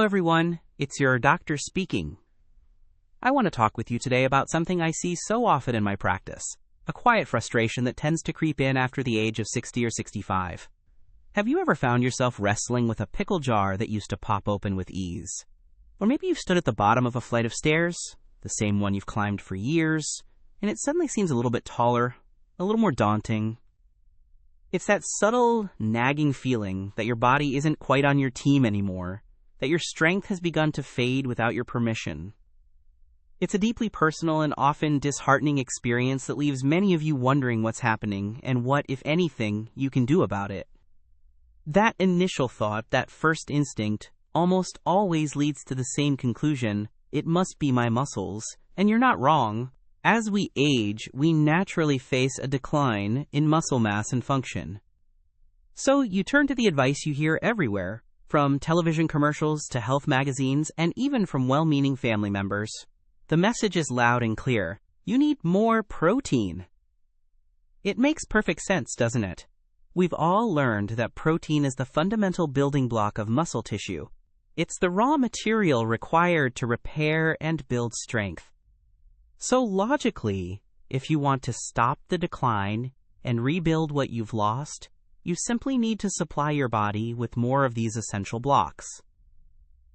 Hello everyone, it's your doctor speaking. I want to talk with you today about something I see so often in my practice, a quiet frustration that tends to creep in after the age of 60 or 65. Have you ever found yourself wrestling with a pickle jar that used to pop open with ease? Or maybe you've stood at the bottom of a flight of stairs, the same one you've climbed for years, and it suddenly seems a little bit taller, a little more daunting. It's that subtle, nagging feeling that your body isn't quite on your team anymore, that your strength has begun to fade without your permission. It's a deeply personal and often disheartening experience that leaves many of you wondering what's happening and what, if anything, you can do about it. That initial thought, that first instinct, almost always leads to the same conclusion: it must be my muscles. And you're not wrong. As we age, we naturally face a decline in muscle mass and function. So you turn to the advice you hear everywhere, from television commercials to health magazines, and even from well-meaning family members. The message is loud and clear: you need more protein. It makes perfect sense, doesn't it? We've all learned that protein is the fundamental building block of muscle tissue. It's the raw material required to repair and build strength. So logically, if you want to stop the decline and rebuild what you've lost, you simply need to supply your body with more of these essential blocks.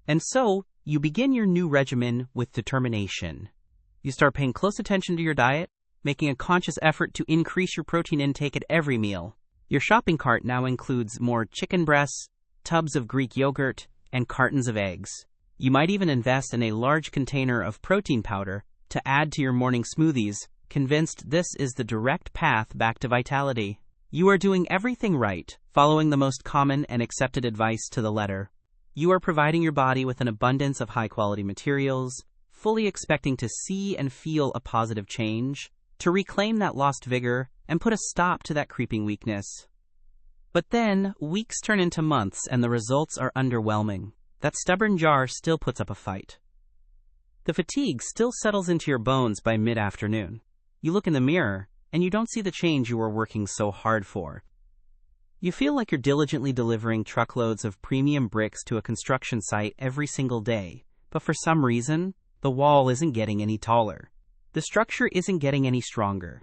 And so, you begin your new regimen with determination. You start paying close attention to your diet, making a conscious effort to increase your protein intake at every meal. Your shopping cart now includes more chicken breasts, tubs of Greek yogurt, and cartons of eggs. You might even invest in a large container of protein powder to add to your morning smoothies, convinced this is the direct path back to vitality. You are doing everything right, following the most common and accepted advice to the letter. You are providing your body with an abundance of high-quality materials, fully expecting to see and feel a positive change, to reclaim that lost vigor, and put a stop to that creeping weakness. But then, weeks turn into months and the results are underwhelming. That stubborn jar still puts up a fight. The fatigue still settles into your bones by mid-afternoon. You look in the mirror, and you don't see the change you were working so hard for. You feel like you're diligently delivering truckloads of premium bricks to a construction site every single day, but for some reason, the wall isn't getting any taller. The structure isn't getting any stronger.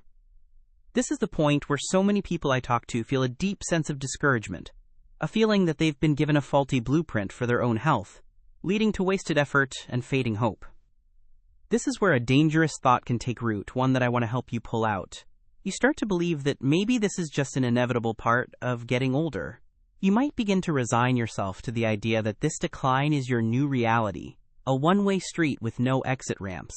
This is the point where so many people I talk to feel a deep sense of discouragement, a feeling that they've been given a faulty blueprint for their own health, leading to wasted effort and fading hope. This is where a dangerous thought can take root, one that I want to help you pull out. You start to believe that maybe this is just an inevitable part of getting older. You might begin to resign yourself to the idea that this decline is your new reality, a one-way street with no exit ramps.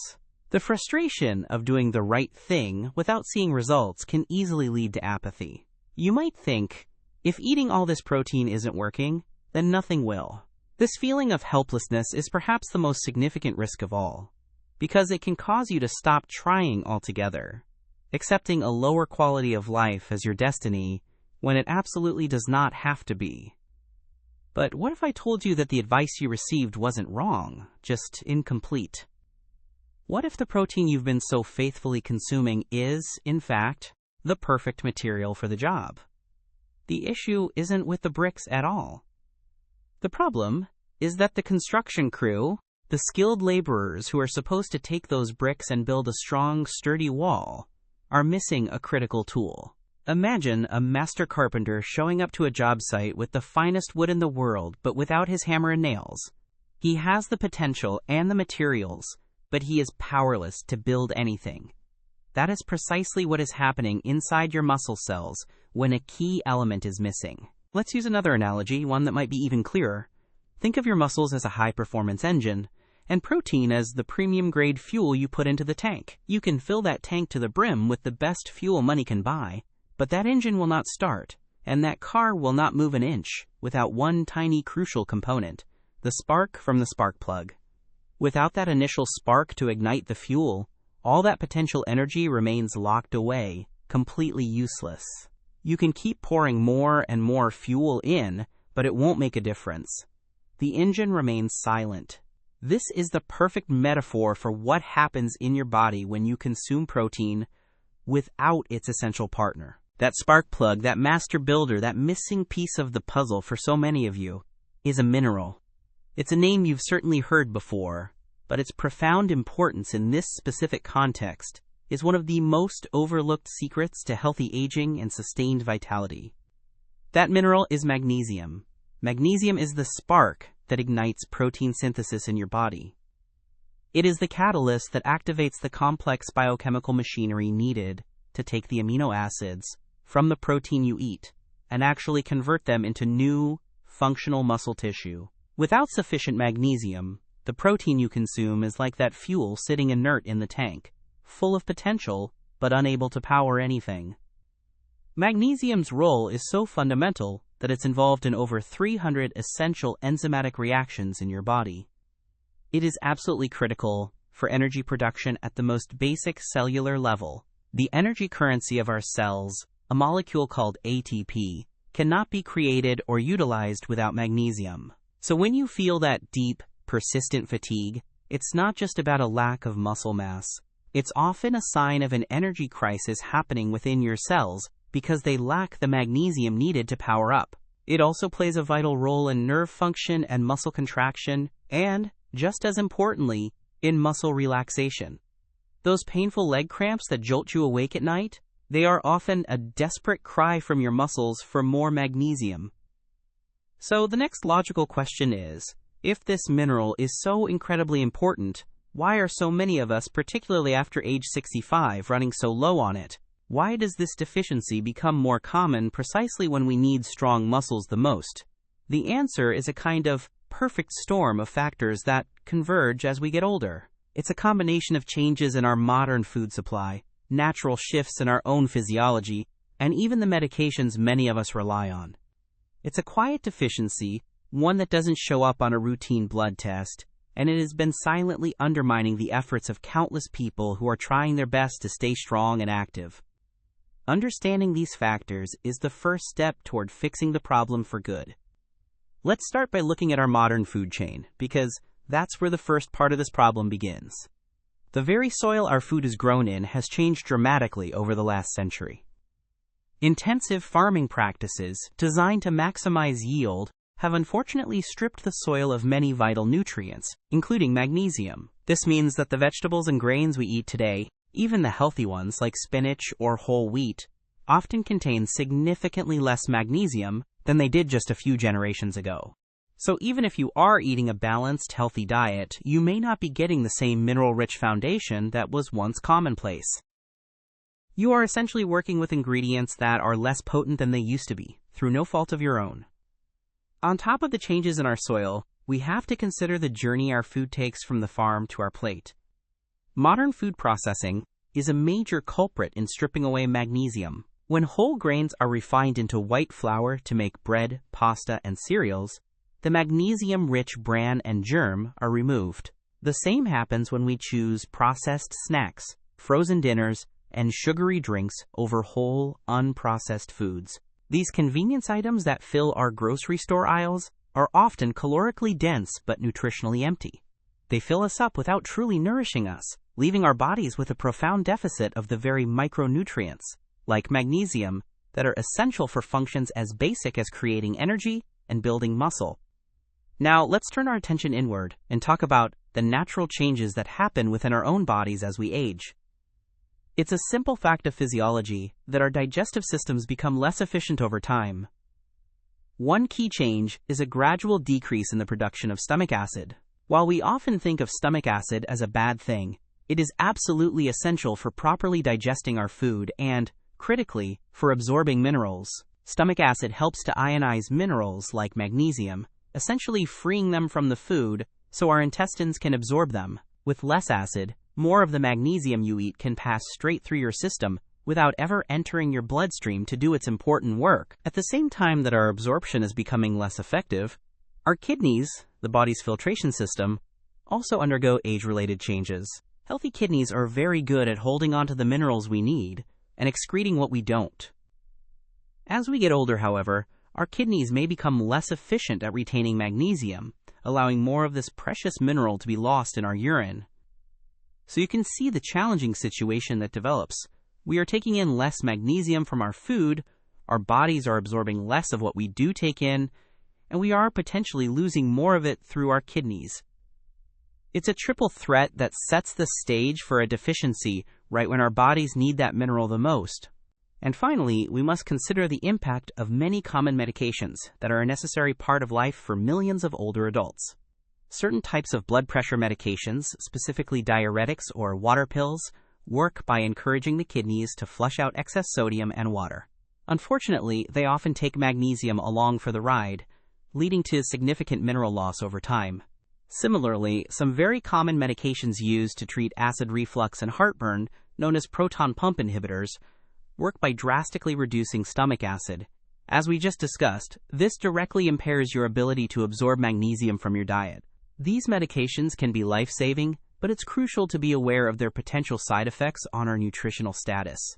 The frustration of doing the right thing without seeing results can easily lead to apathy. You might think, if eating all this protein isn't working, then nothing will. This feeling of helplessness is perhaps the most significant risk of all, because it can cause you to stop trying altogether, accepting a lower quality of life as your destiny when it absolutely does not have to be. But what if I told you that the advice you received wasn't wrong, just incomplete? What if the protein you've been so faithfully consuming is, in fact, the perfect material for the job? The issue isn't with the bricks at all. The problem is that the construction crew, the skilled laborers who are supposed to take those bricks and build a strong, sturdy wall, are missing a critical tool. Imagine a master carpenter showing up to a job site with the finest wood in the world, but without his hammer and nails. He has the potential and the materials, but he is powerless to build anything. That is precisely what is happening inside your muscle cells when a key element is missing. Let's use another analogy, one that might be even clearer. Think of your muscles as a high-performance engine, and protein as the premium-grade fuel you put into the tank. You can fill that tank to the brim with the best fuel money can buy, but that engine will not start, and that car will not move an inch without one tiny crucial component, the spark from the spark plug. Without that initial spark to ignite the fuel, all that potential energy remains locked away, completely useless. You can keep pouring more and more fuel in, but it won't make a difference. The engine remains silent. This is the perfect metaphor for what happens in your body when you consume protein without its essential partner. That spark plug, that master builder, that missing piece of the puzzle for so many of you, is a mineral. It's a name you've certainly heard before, but its profound importance in this specific context is one of the most overlooked secrets to healthy aging and sustained vitality. That mineral is magnesium. Magnesium is the spark that ignites protein synthesis in your body. It is the catalyst that activates the complex biochemical machinery needed to take the amino acids from the protein you eat and actually convert them into new, functional muscle tissue. Without sufficient magnesium, the protein you consume is like that fuel sitting inert in the tank, full of potential but unable to power anything. Magnesium's role is so fundamental that it's involved in over 300 essential enzymatic reactions in your body. It is absolutely critical for energy production at the most basic cellular level. The energy currency of our cells, a molecule called ATP, cannot be created or utilized without magnesium. So when you feel that deep, persistent fatigue, it's not just about a lack of muscle mass. It's often a sign of an energy crisis happening within your cells because they lack the magnesium needed to power up. It also plays a vital role in nerve function and muscle contraction, and, just as importantly, in muscle relaxation. Those painful leg cramps that jolt you awake at night, they are often a desperate cry from your muscles for more magnesium. So the next logical question is, if this mineral is so incredibly important, why are so many of us, particularly after age 65, running so low on it? Why does this deficiency become more common precisely when we need strong muscles the most? The answer is a kind of perfect storm of factors that converge as we get older. It's a combination of changes in our modern food supply, natural shifts in our own physiology, and even the medications many of us rely on. It's a quiet deficiency, one that doesn't show up on a routine blood test, and it has been silently undermining the efforts of countless people who are trying their best to stay strong and active. Understanding these factors is the first step toward fixing the problem for good. Let's start by looking at our modern food chain, because that's where the first part of this problem begins. The very soil our food is grown in has changed dramatically over the last century. Intensive farming practices, designed to maximize yield, have unfortunately stripped the soil of many vital nutrients, including magnesium. This means that the vegetables and grains we eat today, even the healthy ones like spinach or whole wheat, often contain significantly less magnesium than they did just a few generations ago. So even if you are eating a balanced, healthy diet, you may not be getting the same mineral-rich foundation that was once commonplace. You are essentially working with ingredients that are less potent than they used to be, through no fault of your own. On top of the changes in our soil, we have to consider the journey our food takes from the farm to our plate. Modern food processing is a major culprit in stripping away magnesium. When whole grains are refined into white flour to make bread, pasta, and cereals, the magnesium-rich bran and germ are removed. The same happens when we choose processed snacks, frozen dinners, and sugary drinks over whole, unprocessed foods. These convenience items that fill our grocery store aisles are often calorically dense but nutritionally empty. They fill us up without truly nourishing us, leaving our bodies with a profound deficit of the very micronutrients, like magnesium, that are essential for functions as basic as creating energy and building muscle. Now, let's turn our attention inward and talk about the natural changes that happen within our own bodies as we age. It's a simple fact of physiology that our digestive systems become less efficient over time. One key change is a gradual decrease in the production of stomach acid. While we often think of stomach acid as a bad thing, it is absolutely essential for properly digesting our food and, critically, for absorbing minerals. Stomach acid helps to ionize minerals like magnesium, essentially freeing them from the food so our intestines can absorb them. With less acid, more of the magnesium you eat can pass straight through your system without ever entering your bloodstream to do its important work. At the same time that our absorption is becoming less effective, our kidneys, the body's filtration system, also undergo age-related changes. Healthy kidneys are very good at holding onto the minerals we need and excreting what we don't. As we get older, however, our kidneys may become less efficient at retaining magnesium, allowing more of this precious mineral to be lost in our urine. So you can see the challenging situation that develops. We are taking in less magnesium from our food, our bodies are absorbing less of what we do take in, and we are potentially losing more of it through our kidneys. It's a triple threat that sets the stage for a deficiency right when our bodies need that mineral the most. And finally, we must consider the impact of many common medications that are a necessary part of life for millions of older adults. Certain types of blood pressure medications, specifically diuretics or water pills, work by encouraging the kidneys to flush out excess sodium and water. Unfortunately, they often take magnesium along for the ride, leading to significant mineral loss over time. Similarly, some very common medications used to treat acid reflux and heartburn, known as proton pump inhibitors, work by drastically reducing stomach acid. As we just discussed, this directly impairs your ability to absorb magnesium from your diet. These medications can be life-saving, but it's crucial to be aware of their potential side effects on our nutritional status.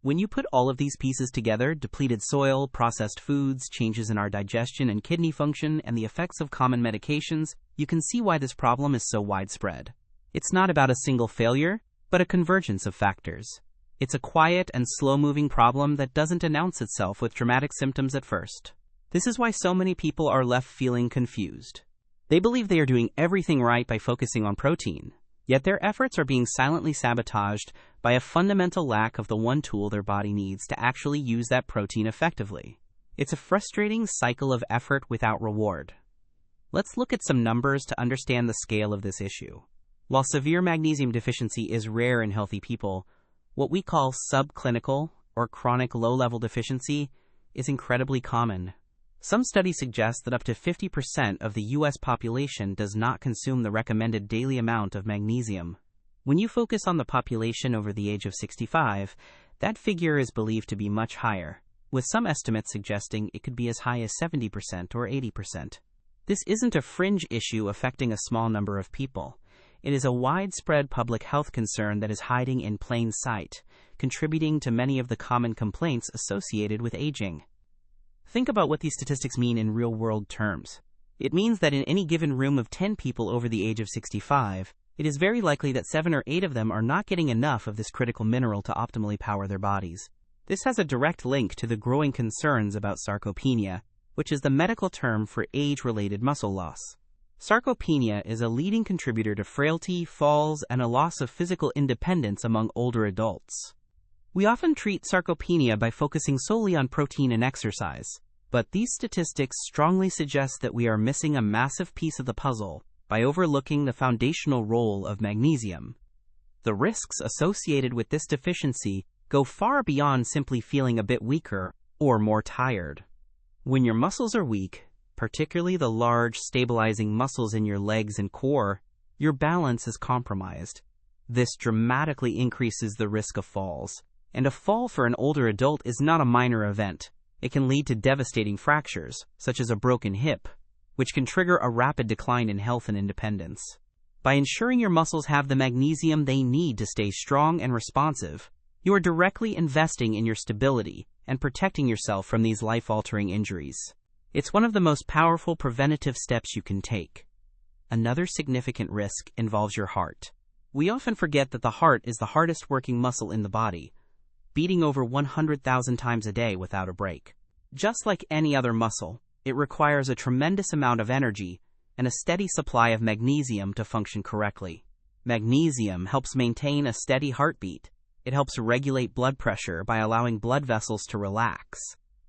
When you put all of these pieces together, depleted soil, processed foods, changes in our digestion and kidney function, and the effects of common medications, you can see why this problem is so widespread. It's not about a single failure, but a convergence of factors. It's a quiet and slow-moving problem that doesn't announce itself with dramatic symptoms at first. This is why so many people are left feeling confused. They believe they are doing everything right by focusing on protein, yet their efforts are being silently sabotaged by a fundamental lack of the one tool their body needs to actually use that protein effectively. It's a frustrating cycle of effort without reward. Let's look at some numbers to understand the scale of this issue. While severe magnesium deficiency is rare in healthy people, what we call subclinical or chronic low-level deficiency is incredibly common. Some studies suggest that up to 50% of the U.S. population does not consume the recommended daily amount of magnesium. When you focus on the population over the age of 65, that figure is believed to be much higher, with some estimates suggesting it could be as high as 70% or 80%. This isn't a fringe issue affecting a small number of people. It is a widespread public health concern that is hiding in plain sight, contributing to many of the common complaints associated with aging. Think about what these statistics mean in real-world terms. It means that in any given room of 10 people over the age of 65, it is very likely that 7 or 8 of them are not getting enough of this critical mineral to optimally power their bodies. This has a direct link to the growing concerns about sarcopenia, which is the medical term for age-related muscle loss. Sarcopenia is a leading contributor to frailty, falls, and a loss of physical independence among older adults. We often treat sarcopenia by focusing solely on protein and exercise, but these statistics strongly suggest that we are missing a massive piece of the puzzle by overlooking the foundational role of magnesium. The risks associated with this deficiency go far beyond simply feeling a bit weaker or more tired. When your muscles are weak, particularly the large, stabilizing muscles in your legs and core, your balance is compromised. This dramatically increases the risk of falls. And a fall for an older adult is not a minor event. It can lead to devastating fractures, such as a broken hip, which can trigger a rapid decline in health and independence. By ensuring your muscles have the magnesium they need to stay strong and responsive, you are directly investing in your stability and protecting yourself from these life-altering injuries. It's one of the most powerful preventative steps you can take. Another significant risk involves your heart. We often forget that the heart is the hardest working muscle in the body, beating over 100,000 times a day without a break. Just like any other muscle, it requires a tremendous amount of energy and a steady supply of magnesium to function correctly. Magnesium helps maintain a steady heartbeat. It helps regulate blood pressure by allowing blood vessels to relax,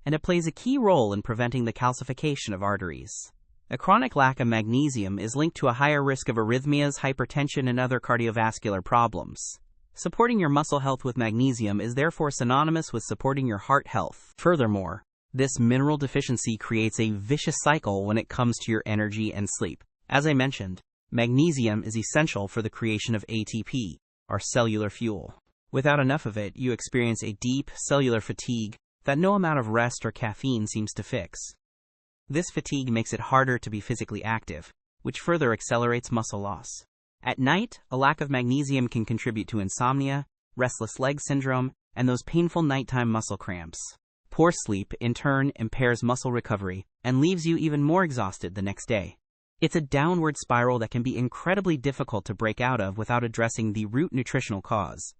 and it plays a key role in preventing the calcification of arteries. A chronic lack of magnesium is linked to a higher risk of arrhythmias, hypertension, and other cardiovascular problems. Supporting your muscle health with magnesium is therefore synonymous with supporting your heart health. Furthermore, this mineral deficiency creates a vicious cycle when it comes to your energy and sleep. As I mentioned, magnesium is essential for the creation of ATP, our cellular fuel. Without enough of it, you experience a deep cellular fatigue that no amount of rest or caffeine seems to fix. This fatigue makes it harder to be physically active, which further accelerates muscle loss. At night, a lack of magnesium can contribute to insomnia, restless leg syndrome, and those painful nighttime muscle cramps. Poor sleep, in turn, impairs muscle recovery and leaves you even more exhausted the next day. It's a downward spiral that can be incredibly difficult to break out of without addressing the root nutritional cause.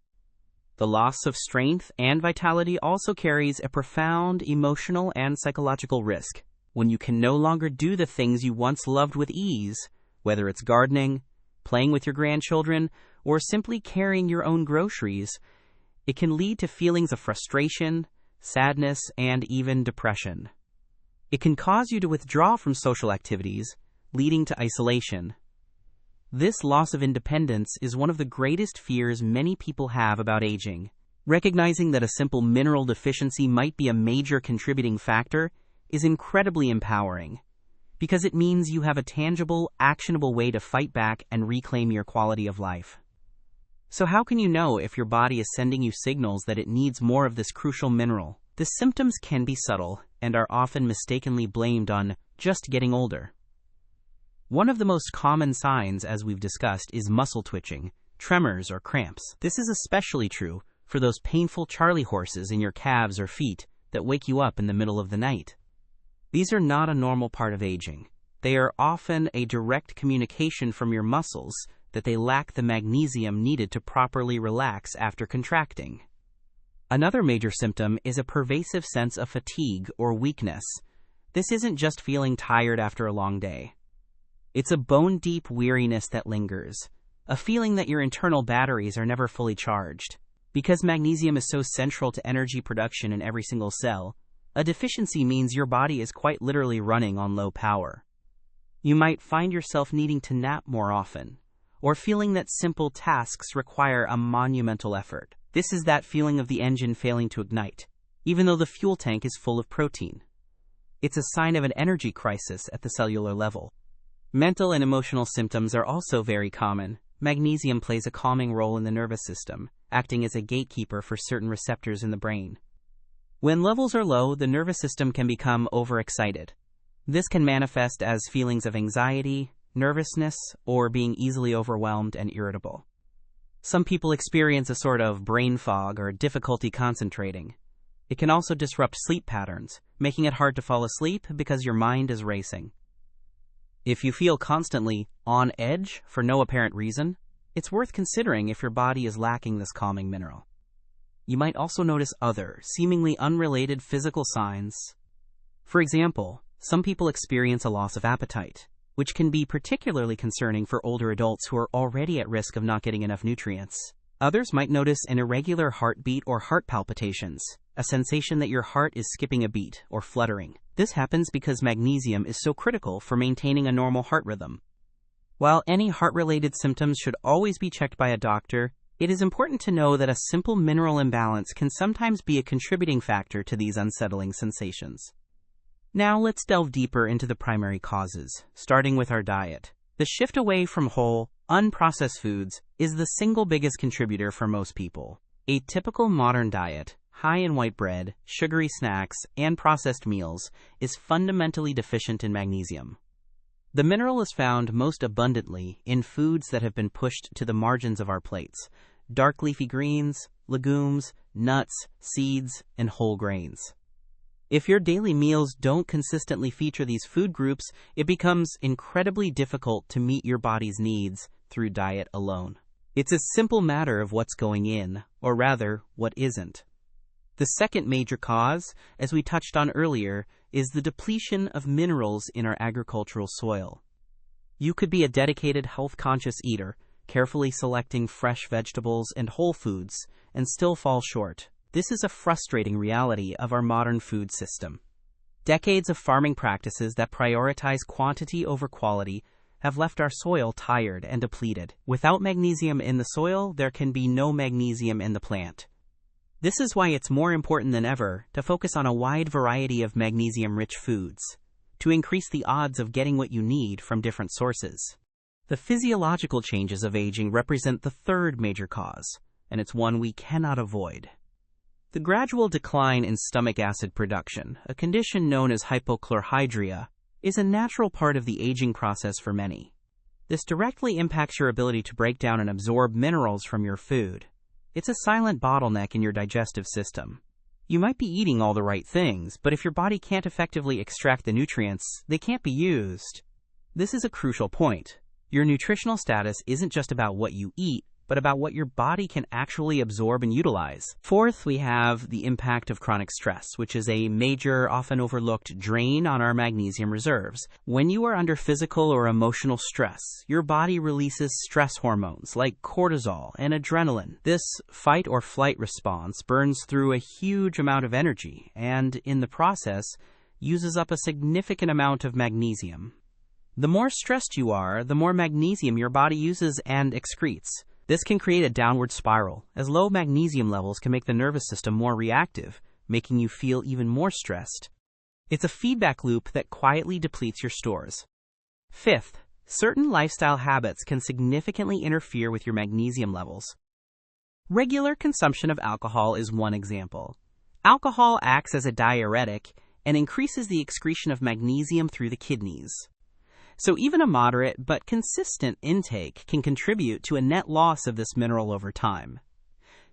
The loss of strength and vitality also carries a profound emotional and psychological risk. when you can no longer do the things you once loved with ease, whether it's gardening, playing with your grandchildren, or simply carrying your own groceries, it can lead to feelings of frustration, sadness, and even depression. It can cause you to withdraw from social activities, leading to isolation. This loss of independence is one of the greatest fears many people have about aging. Recognizing that a simple mineral deficiency might be a major contributing factor is incredibly empowering, because it means you have a tangible, actionable way to fight back and reclaim your quality of life. So how can you know if your body is sending you signals that it needs more of this crucial mineral? The symptoms can be subtle and are often mistakenly blamed on just getting older. One of the most common signs, as we've discussed, is muscle twitching, tremors, or cramps. This is especially true for those painful charley horses in your calves or feet that wake you up in the middle of the night. These are not a normal part of aging. They are often a direct communication from your muscles that they lack the magnesium needed to properly relax after contracting. Another major symptom is a pervasive sense of fatigue or weakness. This isn't just feeling tired after a long day. It's a bone-deep weariness that lingers, a feeling that your internal batteries are never fully charged. Because magnesium is so central to energy production in every single cell, a deficiency means your body is quite literally running on low power. You might find yourself needing to nap more often, or feeling that simple tasks require a monumental effort. This is that feeling of the engine failing to ignite, even though the fuel tank is full of protein. It's a sign of an energy crisis at the cellular level. Mental and emotional symptoms are also very common. Magnesium plays a calming role in the nervous system, acting as a gatekeeper for certain receptors in the brain. When levels are low, the nervous system can become overexcited. This can manifest as feelings of anxiety, nervousness, or being easily overwhelmed and irritable. Some people experience a sort of brain fog or difficulty concentrating. It can also disrupt sleep patterns, making it hard to fall asleep because your mind is racing. If you feel constantly on edge for no apparent reason, it's worth considering if your body is lacking this calming mineral. You might also notice other, seemingly unrelated physical signs. For example, some people experience a loss of appetite, which can be particularly concerning for older adults who are already at risk of not getting enough nutrients. Others might notice an irregular heartbeat or heart palpitations, a sensation that your heart is skipping a beat or fluttering. This happens because magnesium is so critical for maintaining a normal heart rhythm. While any heart-related symptoms should always be checked by a doctor, it is important to know that a simple mineral imbalance can sometimes be a contributing factor to these unsettling sensations. Now let's delve deeper into the primary causes, starting with our diet. The shift away from whole, unprocessed foods is the single biggest contributor for most people. A typical modern diet, high in white bread, sugary snacks, and processed meals, is fundamentally deficient in magnesium. The mineral is found most abundantly in foods that have been pushed to the margins of our plates: dark leafy greens, legumes, nuts, seeds, and whole grains. If your daily meals don't consistently feature these food groups, it becomes incredibly difficult to meet your body's needs through diet alone. It's a simple matter of what's going in, or rather, what isn't. The second major cause, as we touched on earlier, is the depletion of minerals in our agricultural soil. You could be a dedicated health-conscious eater, carefully selecting fresh vegetables and whole foods, and still fall short. This is a frustrating reality of our modern food system. Decades of farming practices that prioritize quantity over quality have left our soil tired and depleted. Without magnesium in the soil, there can be no magnesium in the plant. This is why it's more important than ever to focus on a wide variety of magnesium-rich foods, to increase the odds of getting what you need from different sources. The physiological changes of aging represent the third major cause, and it's one we cannot avoid. The gradual decline in stomach acid production, a condition known as hypochlorhydria, is a natural part of the aging process for many. This directly impacts your ability to break down and absorb minerals from your food. It's a silent bottleneck in your digestive system. You might be eating all the right things, but if your body can't effectively extract the nutrients, they can't be used. This is a crucial point. Your nutritional status isn't just about what you eat, but but about what your body can actually absorb and utilize. Fourth, we have the impact of chronic stress, which is a major, often overlooked drain on our magnesium reserves. When you are under physical or emotional stress, your body releases stress hormones like cortisol and adrenaline. This fight or flight response burns through a huge amount of energy and, in the process, uses up a significant amount of magnesium. The more stressed you are, the more magnesium your body uses and excretes. This can create a downward spiral, as low magnesium levels can make the nervous system more reactive, making you feel even more stressed. It's a feedback loop that quietly depletes your stores. Fifth, certain lifestyle habits can significantly interfere with your magnesium levels. Regular consumption of alcohol is one example. Alcohol acts as a diuretic and increases the excretion of magnesium through the kidneys. So even a moderate but consistent intake can contribute to a net loss of this mineral over time.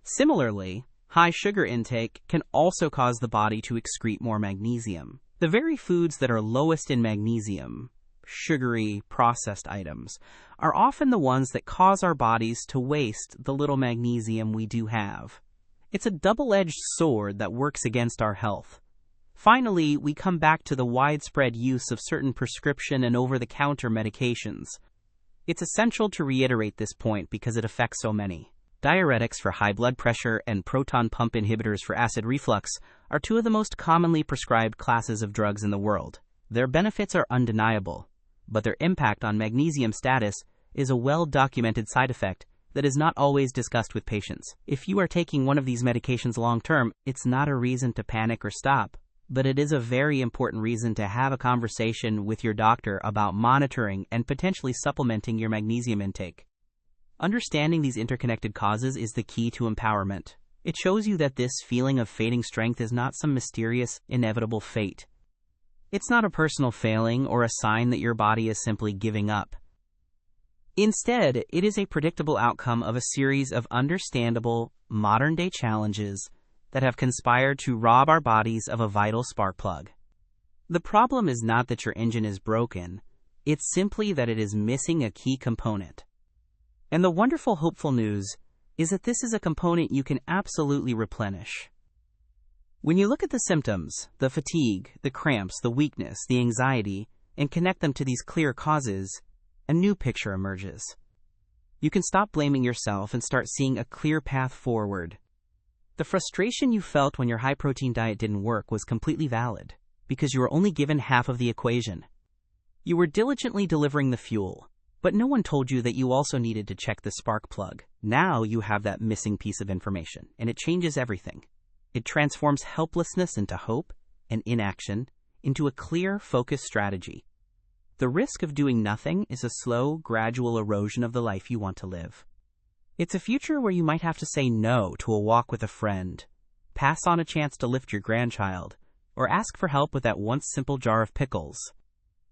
Similarly, high sugar intake can also cause the body to excrete more magnesium. The very foods that are lowest in magnesium, sugary, processed items, are often the ones that cause our bodies to waste the little magnesium we do have. It's a double-edged sword that works against our health. Finally, we come back to the widespread use of certain prescription and over-the-counter medications. It's essential to reiterate this point because it affects so many. Diuretics for high blood pressure and proton pump inhibitors for acid reflux are two of the most commonly prescribed classes of drugs in the world. Their benefits are undeniable, but their impact on magnesium status is a well-documented side effect that is not always discussed with patients. If you are taking one of these medications long-term, it's not a reason to panic or stop. But it is a very important reason to have a conversation with your doctor about monitoring and potentially supplementing your magnesium intake. Understanding these interconnected causes is the key to empowerment. It shows you that this feeling of fading strength is not some mysterious, inevitable fate. It's not a personal failing or a sign that your body is simply giving up. Instead, it is a predictable outcome of a series of understandable, modern-day challenges that have conspired to rob our bodies of a vital spark plug. The problem is not that your engine is broken, it's simply that it is missing a key component. And the wonderful, hopeful news is that this is a component you can absolutely replenish. When you look at the symptoms, the fatigue, the cramps, the weakness, the anxiety, and connect them to these clear causes, a new picture emerges. You can stop blaming yourself and start seeing a clear path forward. The frustration you felt when your high-protein diet didn't work was completely valid, because you were only given half of the equation. You were diligently delivering the fuel, but no one told you that you also needed to check the spark plug. Now you have that missing piece of information, and it changes everything. It transforms helplessness into hope, and inaction into a clear, focused strategy. The risk of doing nothing is a slow, gradual erosion of the life you want to live. It's a future where you might have to say no to a walk with a friend, pass on a chance to lift your grandchild, or ask for help with that once simple jar of pickles.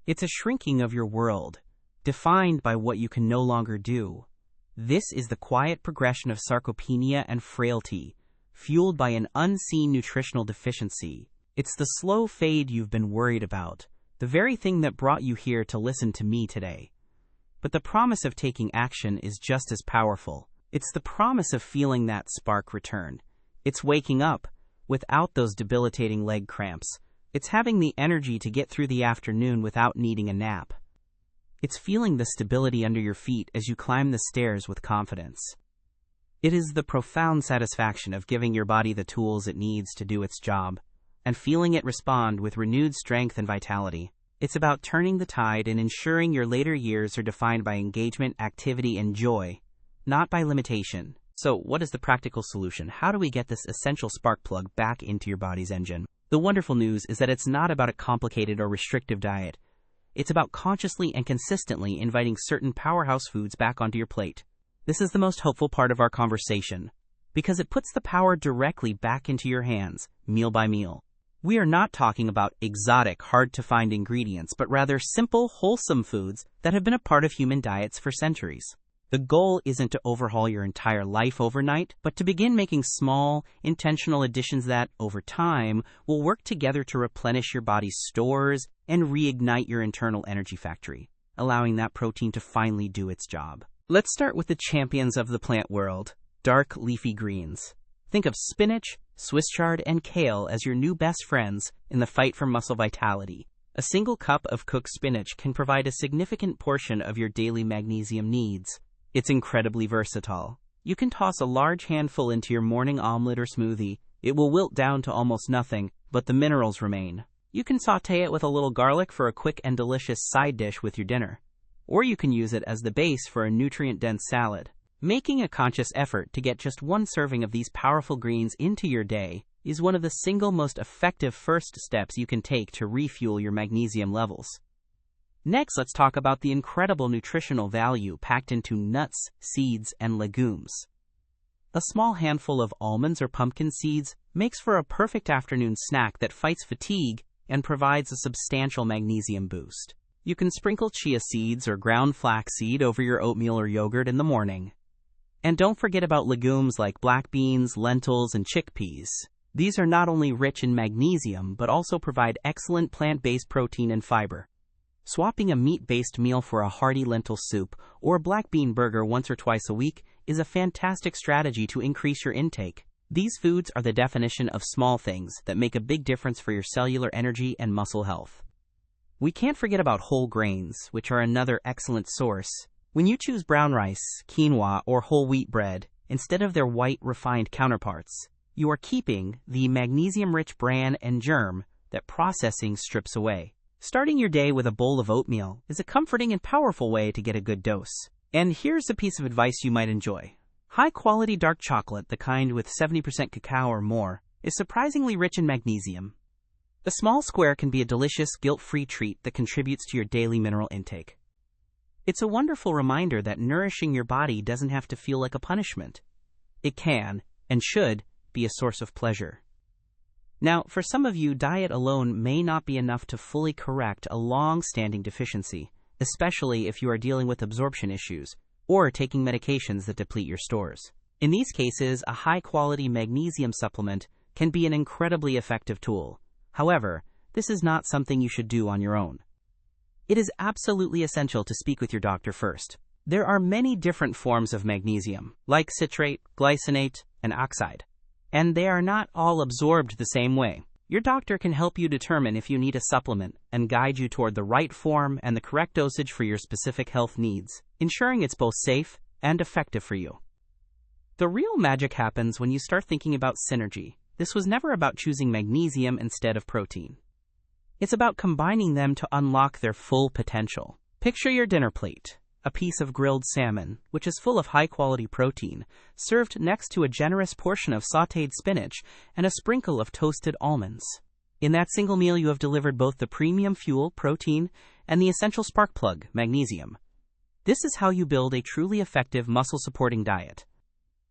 It's a shrinking of your world, defined by what you can no longer do. This is the quiet progression of sarcopenia and frailty, fueled by an unseen nutritional deficiency. It's the slow fade you've been worried about, the very thing that brought you here to listen to me today. But the promise of taking action is just as powerful. It's the promise of feeling that spark return. It's waking up without those debilitating leg cramps. It's having the energy to get through the afternoon without needing a nap. It's feeling the stability under your feet as you climb the stairs with confidence. It is the profound satisfaction of giving your body the tools it needs to do its job, and feeling it respond with renewed strength and vitality. It's about turning the tide and ensuring your later years are defined by engagement, activity, and joy, not by limitation. So, what is the practical solution? How do we get this essential spark plug back into your body's engine? The wonderful news is that it's not about a complicated or restrictive diet. It's about consciously and consistently inviting certain powerhouse foods back onto your plate. This is the most hopeful part of our conversation, because it puts the power directly back into your hands, meal by meal. We are not talking about exotic, hard-to-find ingredients, but rather simple, wholesome foods that have been a part of human diets for centuries. The goal isn't to overhaul your entire life overnight, but to begin making small, intentional additions that, over time, will work together to replenish your body's stores and reignite your internal energy factory, allowing that protein to finally do its job. Let's start with the champions of the plant world, dark leafy greens. Think of spinach, Swiss chard, and kale as your new best friends in the fight for muscle vitality. A single cup of cooked spinach can provide a significant portion of your daily magnesium needs. It's incredibly versatile. You can toss a large handful into your morning omelet or smoothie. It will wilt down to almost nothing, but the minerals remain. You can sauté it with a little garlic for a quick and delicious side dish with your dinner. Or you can use it as the base for a nutrient-dense salad. Making a conscious effort to get just one serving of these powerful greens into your day is one of the single most effective first steps you can take to refuel your magnesium levels. Next, let's talk about the incredible nutritional value packed into nuts, seeds, and legumes. A small handful of almonds or pumpkin seeds makes for a perfect afternoon snack that fights fatigue and provides a substantial magnesium boost. You can sprinkle chia seeds or ground flaxseed over your oatmeal or yogurt in the morning. And don't forget about legumes like black beans, lentils, and chickpeas. These are not only rich in magnesium, but also provide excellent plant-based protein and fiber. Swapping a meat-based meal for a hearty lentil soup or a black bean burger once or twice a week is a fantastic strategy to increase your intake. These foods are the definition of small things that make a big difference for your cellular energy and muscle health. We can't forget about whole grains, which are another excellent source. When you choose brown rice, quinoa, or whole wheat bread instead of their white, refined counterparts, you are keeping the magnesium-rich bran and germ that processing strips away. Starting your day with a bowl of oatmeal is a comforting and powerful way to get a good dose. And here's a piece of advice you might enjoy. High-quality dark chocolate, the kind with 70% cacao or more, is surprisingly rich in magnesium. A small square can be a delicious, guilt-free treat that contributes to your daily mineral intake. It's a wonderful reminder that nourishing your body doesn't have to feel like a punishment. It can, and should, be a source of pleasure. Now, for some of you, diet alone may not be enough to fully correct a long-standing deficiency, especially if you are dealing with absorption issues or taking medications that deplete your stores. In these cases, a high-quality magnesium supplement can be an incredibly effective tool. However, this is not something you should do on your own. It is absolutely essential to speak with your doctor first. There are many different forms of magnesium, like citrate, glycinate, and oxide, and they are not all absorbed the same way. Your doctor can help you determine if you need a supplement and guide you toward the right form and the correct dosage for your specific health needs, ensuring it's both safe and effective for you. The real magic happens when you start thinking about synergy. This was never about choosing magnesium instead of protein. It's about combining them to unlock their full potential. Picture your dinner plate, a piece of grilled salmon, which is full of high-quality protein, served next to a generous portion of sautéed spinach and a sprinkle of toasted almonds. In that single meal, you have delivered both the premium fuel, protein, and the essential spark plug, magnesium. This is how you build a truly effective muscle-supporting diet.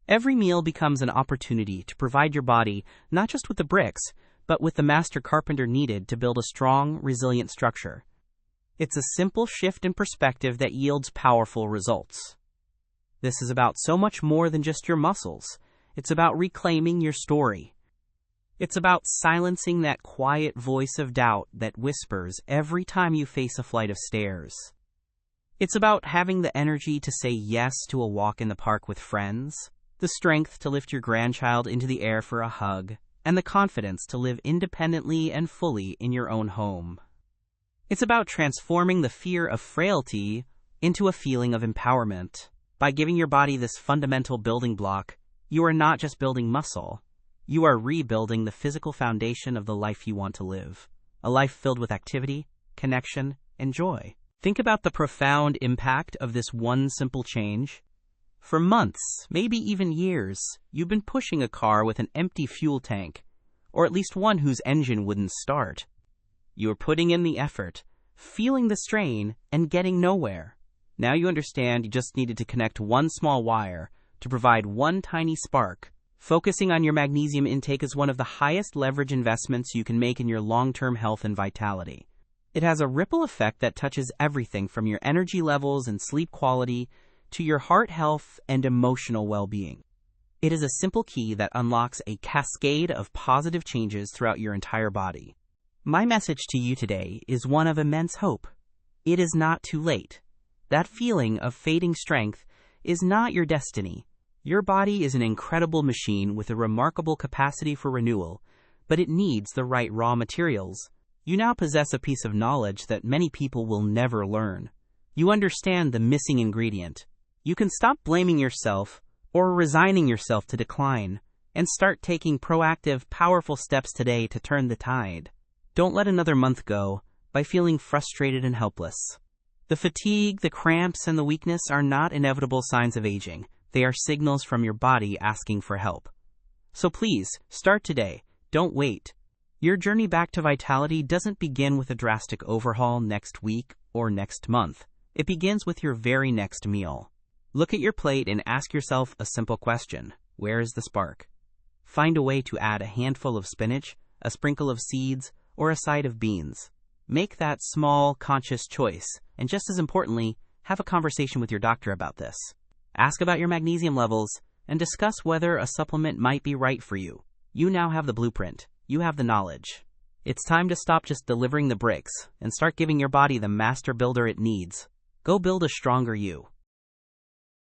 Every meal becomes an opportunity to provide your body not just with the bricks, but with the master carpenter needed to build a strong, resilient structure. It's a simple shift in perspective that yields powerful results. This is about so much more than just your muscles. It's about reclaiming your story. It's about silencing that quiet voice of doubt that whispers every time you face a flight of stairs. It's about having the energy to say yes to a walk in the park with friends, the strength to lift your grandchild into the air for a hug, and the confidence to live independently and fully in your own home. It's about transforming the fear of frailty into a feeling of empowerment. By giving your body this fundamental building block, you are not just building muscle, you are rebuilding the physical foundation of the life you want to live. A life filled with activity, connection, and joy. Think about the profound impact of this one simple change. For months, maybe even years, you've been pushing a car with an empty fuel tank, or at least one whose engine wouldn't start. You were putting in the effort, feeling the strain, and getting nowhere. Now you understand you just needed to connect one small wire to provide one tiny spark. Focusing on your magnesium intake is one of the highest leverage investments you can make in your long-term health and vitality. It has a ripple effect that touches everything from your energy levels and sleep quality to your heart health and emotional well-being. It is a simple key that unlocks a cascade of positive changes throughout your entire body. My message to you today is one of immense hope. It is not too late. That feeling of fading strength is not your destiny. Your body is an incredible machine with a remarkable capacity for renewal, but it needs the right raw materials. You now possess a piece of knowledge that many people will never learn. You understand the missing ingredient. You can stop blaming yourself or resigning yourself to decline and start taking proactive, powerful steps today to turn the tide. Don't let another month go by feeling frustrated and helpless. The fatigue, the cramps, and the weakness are not inevitable signs of aging. They are signals from your body asking for help. So please, start today. Don't wait. Your journey back to vitality doesn't begin with a drastic overhaul next week or next month. It begins with your very next meal. Look at your plate and ask yourself a simple question. Where is the spark? Find a way to add a handful of spinach, a sprinkle of seeds, or a side of beans. Make that small, conscious choice, and just as importantly, have a conversation with your doctor about this. Ask about your magnesium levels, and discuss whether a supplement might be right for you. You now have the blueprint. You have the knowledge. It's time to stop just delivering the bricks and start giving your body the master builder it needs. Go build a stronger you.